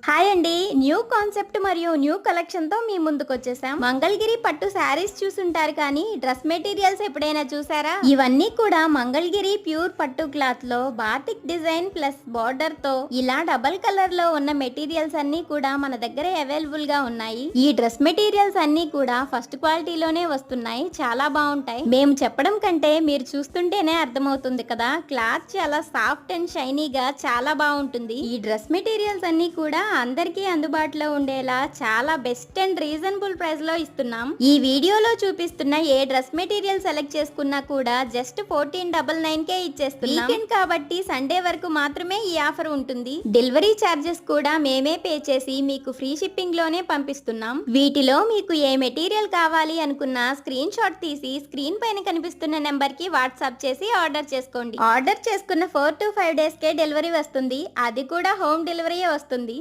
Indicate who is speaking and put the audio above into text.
Speaker 1: Hi అండి. New concept మరియు new collection తో మీ ముందుకు వచ్చేసాం. మంగళగిరి పట్టు శారీస్ చూసుంటారు కానీ డ్రెస్ మెటీరియల్స్ ఎప్పుడైనా చూసారా? ఇవన్నీ కూడా మంగళగిరి ప్యూర్ పట్టు క్లాత్ లో బాతిక్ డిజైన్ ప్లస్ బార్డర్ తో ఇలా డబల్ కలర్ లో ఉన్న మెటీరియల్స్ అన్ని కూడా మన దగ్గర అవైలబుల్ గా ఉన్నాయి. ఈ డ్రెస్ మెటీరియల్స్ అన్ని కూడా ఫస్ట్ క్వాలిటీలోనే వస్తున్నాయి. చాలా బాగుంటాయి. మేము చెప్పడం కంటే మీరు చూస్తుంటేనే అర్థమవుతుంది కదా. క్లాత్ చాలా సాఫ్ట్ అండ్ షైనీగా చాలా బాగుంటుంది. ఈ డ్రెస్ మెటీరియల్స్ అన్ని కూడా అందరికీ అందుబాటులో ఉండేలా చాలా బెస్ట్ అండ్ రీజనబుల్ ప్రైస్ లో ఇస్తున్నాం. ఈ వీడియోలో చూపిస్తున్న ఏ డ్రెస్ మెటీరియల్ సెలెక్ట్ చేసుకున్నా కూడా జస్ట్ 1499 ఇచ్చేస్తున్నాం. వీకెండ్ కాబట్టి సండే వరకు మాత్రమే ఈ ఆఫర్ ఉంటుంది. డెలివరీ చార్జెస్ కూడా మేమే పే చేసి మీకు ఫ్రీ షిప్పింగ్ లోనే పంపిస్తున్నాం. వీటిలో మీకు ఏ మెటీరియల్ కావాలి అనుకున్నా స్క్రీన్ షాట్ తీసి స్క్రీన్ పైన కనిపిస్తున్న నెంబర్ కి వాట్సాప్ చేసి ఆర్డర్ చేసుకోండి. ఆర్డర్ చేసుకున్న 4 to 5 days కే డెలివరీ వస్తుంది. అది కూడా హోమ్ డెలివరీ వస్తుంది.